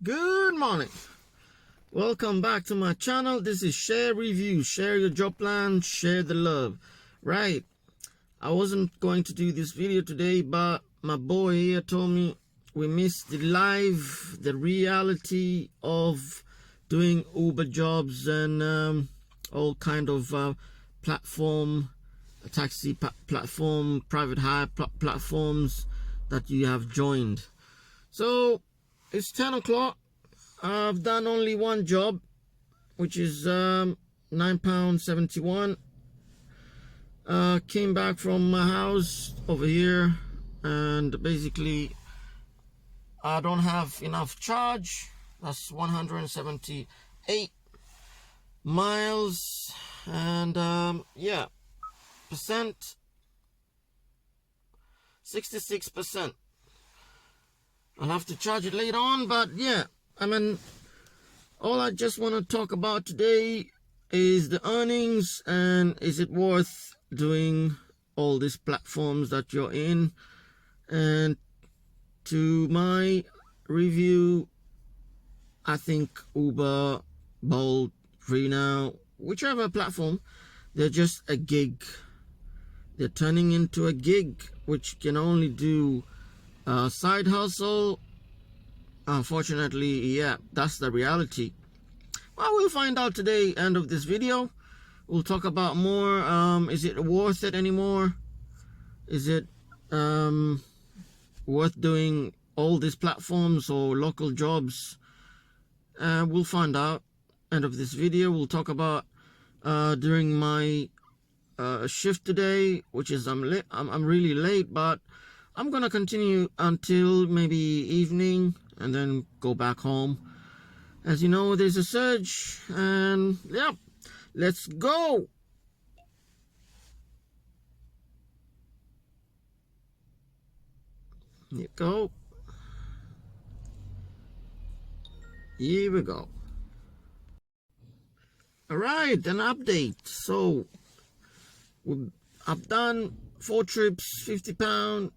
Good morning. Welcome back to my channel. This is Share Review. Share your job plan, share the love. Right. I wasn't going to do this video today, but my boy here told me we missed the reality of doing Uber jobs and all kind of platform, taxi platform, private hire platforms that you have joined. So it's 10 o'clock. I've done only one job, which is £9.71. Came back from my house over here, and basically I don't have enough charge. That's 178 miles, and yeah, 66%. I'll have to charge it later on, but yeah, I mean, all I just want to talk about today is the earnings, and is it worth doing all these platforms that you're in. And to my review, I think Uber, Bolt, FreeNow, whichever platform, they're just a gig. They're turning into a gig, which can only do side hustle. Unfortunately, yeah, that's the reality. Well, we'll find out today, end of this video. We'll talk about more. Is it worth it anymore? Is it worth doing all these platforms or local jobs? We'll find out, end of this video. We'll talk about during my shift today, which is I'm really late, but I'm gonna continue until maybe evening and then go back home. As you know, there's a surge, and yeah, let's go. Here you go. Here we go. All right, an update. So I've done 4 trips, £50.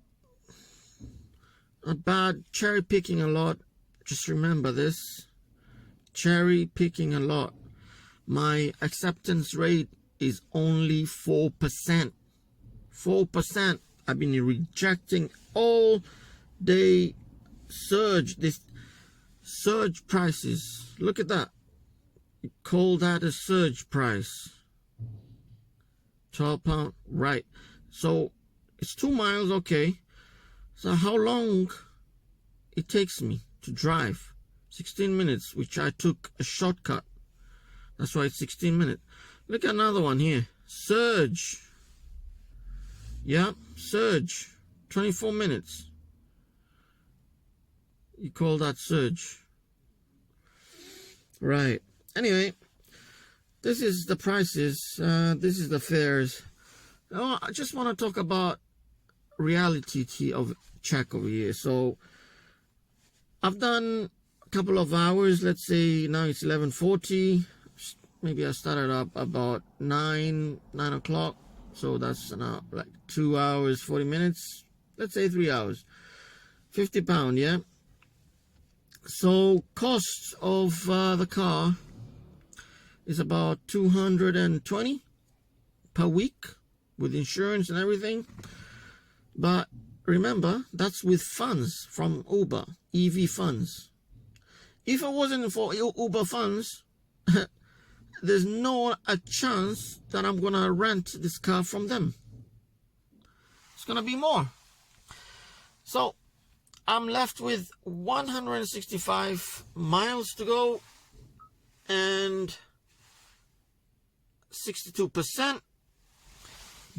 Not bad. Cherry picking a lot. Just remember this. Cherry picking a lot. My acceptance rate is only 4%. 4%. I've been rejecting all day surge. This surge prices. Look at that. You call that a surge price. £12. Right. So it's 2 miles. Okay. So how long it takes me to drive? 16 minutes, which I took a shortcut. That's why it's 16 minutes. Look at another one here. Surge. Yeah, surge. 24 minutes. You call that surge? Right. Anyway, this is the prices. This is the fares. Oh, I just want to talk about reality of check over here. So I've done a couple of hours. Let's say now it's 11:40. Maybe I started up about 9 o'clock. So that's now like 2 hours 40 minutes. Let's say 3 hours. £50, yeah. So cost of the car is about 220 per week with insurance and everything. But remember, that's with funds from Uber, EV funds. If it wasn't for Uber funds, there's no a chance that I'm going to rent this car from them. It's going to be more. So I'm left with 165 miles to go and 62%.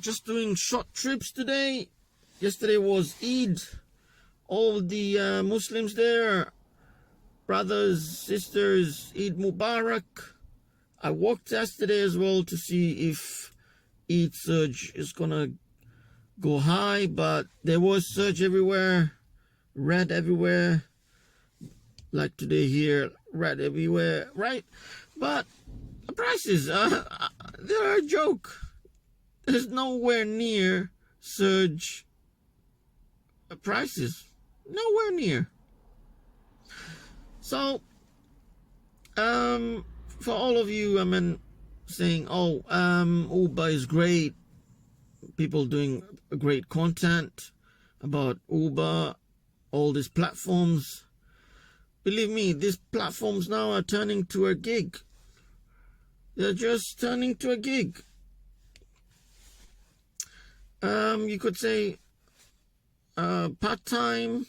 Just doing short trips today. Yesterday was Eid. All the Muslims there, brothers, sisters, Eid Mubarak. I walked yesterday as well to see if Eid surge is gonna go high, but there was surge everywhere, red everywhere. Like today here, red everywhere, right? But the prices, they're a joke. There's nowhere near surge prices. Nowhere near. So, for all of you, saying, oh, Uber is great, people doing great content about Uber, all these platforms. Believe me, these platforms now are turning to a gig. They're just turning to a gig. You could say part-time,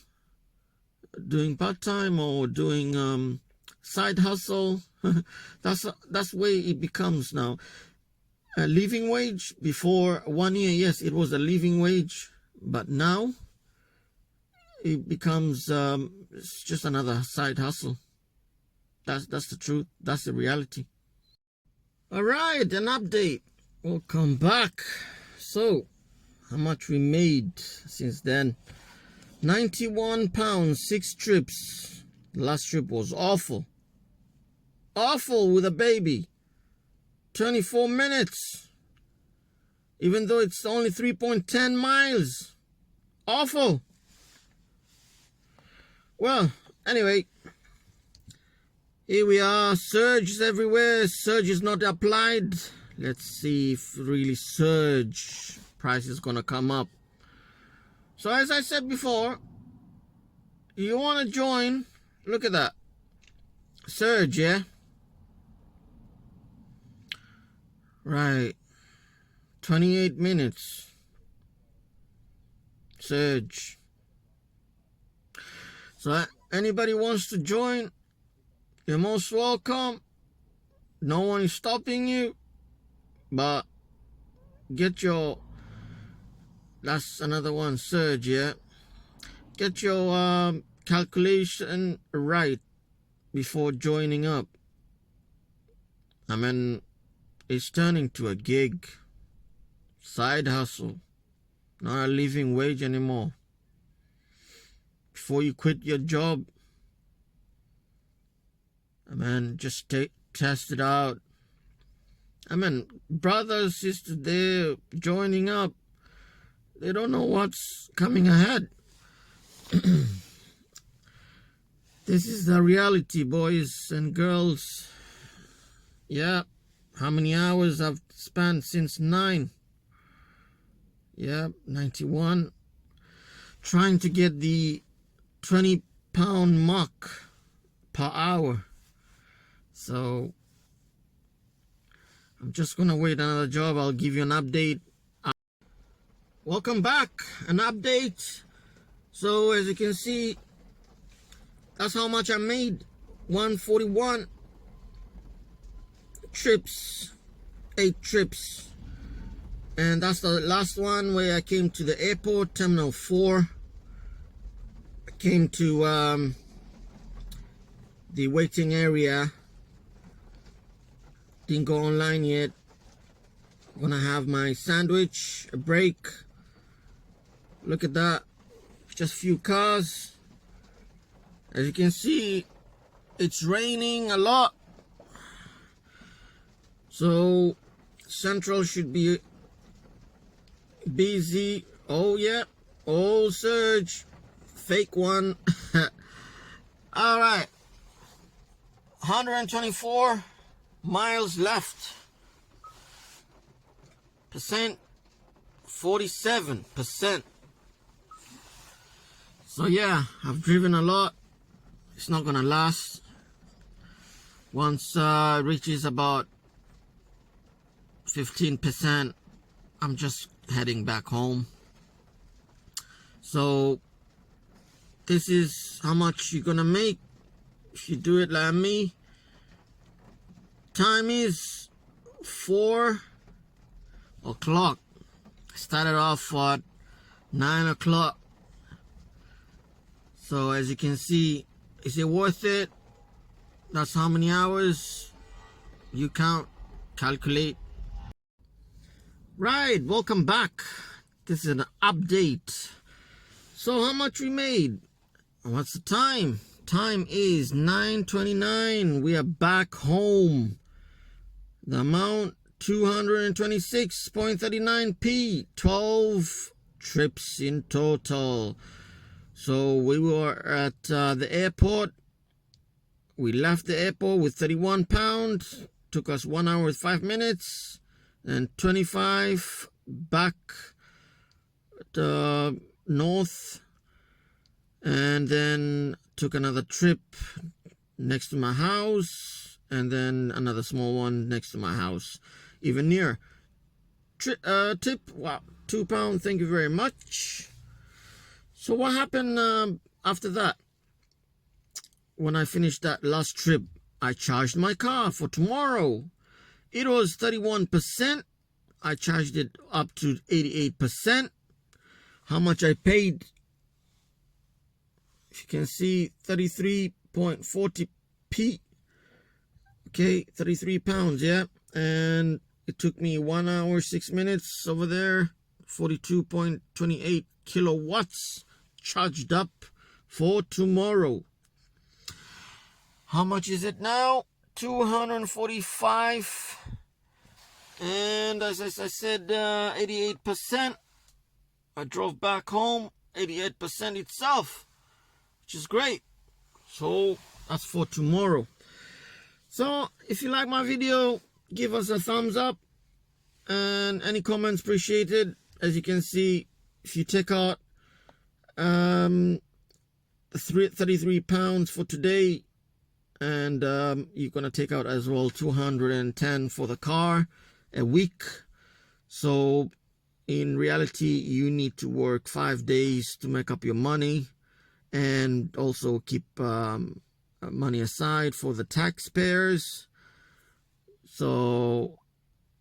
doing part-time or doing side hustle. That's the way it becomes now. A living wage before 1 year, yes, it was a living wage, but now it becomes it's just another side hustle. That's the truth. That's the reality. All right, an update. Welcome back. So, how much we made since then? £91, 6 trips. The last trip was awful. Awful with a baby. 24 minutes. Even though it's only 3.10 miles. Awful. Well, anyway. Here we are. Surge everywhere. Surge is not applied. Let's see if really surge price is going to come up. So as I said before, you want to join, look at that. Surge, yeah? Right. 28 minutes. Surge. So anybody wants to join, you're most welcome. No one is stopping you. But get your, that's another one, surge, yeah? Get your calculation right before joining up. It's turning to a gig, side hustle, not a living wage anymore. Before you quit your job, just test it out. Brothers, sisters, they're joining up. They don't know what's coming ahead. This is the reality, boys and girls. Yeah. How many hours I've spent since 9? Yeah, 91. Trying to get the £20 mark per hour. So I'm just gonna wait another job. I'll give you an update. Welcome back. An update. So as you can see, that's how much I made. 141 trips, 8 trips, and that's the last one where I came to the airport, Terminal 4. I came to the waiting area. Didn't go online yet. I'm gonna have my sandwich, a break. Look at that, just few cars. As you can see, it's raining a lot. So Central should be busy. Oh yeah, oh surge, fake one. All right, 124 miles left. Percent 47%. So yeah, I've driven a lot. It's not gonna last. Once it reaches about 15%, I'm just heading back home. So this is how much you're gonna make if you do it like me. Time is 4 o'clock. I started off at 9 o'clock. So as you can see, is it worth it? That's how many hours you calculate. Right, welcome back. This is an update. So how much we made? What's the time? Time is 9:29. We are back home. The amount 226.39p. 12 trips in total. So we were at the airport We left the airport with 31 pounds. Took us 1 hour and 5 minutes. And 25 back north. And then took another trip next to my house. And then another small one next to my house. Even near. Tip, wow, £2. Thank you very much. So what happened after that? When I finished that last trip, I charged my car for tomorrow. It was 31%. I charged it up to 88%. How much I paid? If you can see, 33.40p. Okay, 33 pounds, yeah. And it took me 1 hour, 6 minutes over there. 42.28 kilowatts charged up for tomorrow. How much is it now? 245. And as I said, 88%. I drove back home, 88% itself, which is great. So that's for tomorrow. So if you like my video, give us a thumbs up, and any comments appreciated. As you can see, if you take out 33 pounds for today, and you're gonna take out as well 210 for the car a week. So in reality, you need to work 5 days to make up your money, and also keep money aside for the taxpayers. So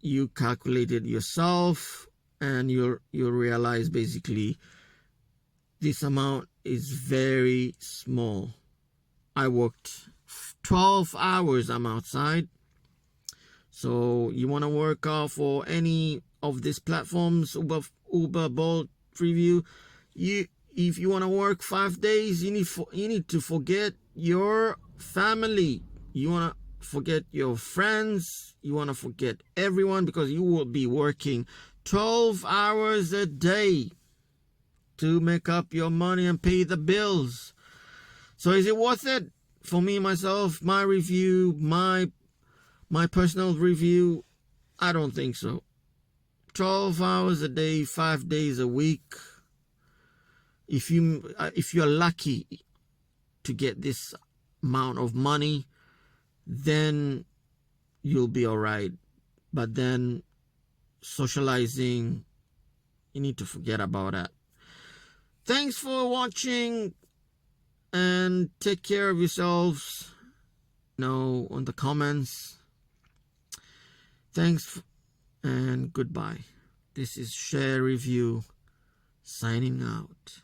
you calculate it yourself, and you'll realize basically this amount is very small. I worked 12 hours. I'm outside. So you want to work for any of these platforms, Uber, Bolt, Freeview. If you want to work 5 days, you need to forget your family. You want to forget your friends. You want to forget everyone, because you will be working 12 hours a day to make up your money and pay the bills. So is it worth it? For me, myself, my review, my personal review, I don't think so. 12 hours a day, 5 days a week. If you're lucky to get this amount of money, then you'll be all right. But then socializing, you need to forget about that. Thanks for watching, and take care of yourselves. On the comments. Thanks and goodbye. This is Share Review signing out.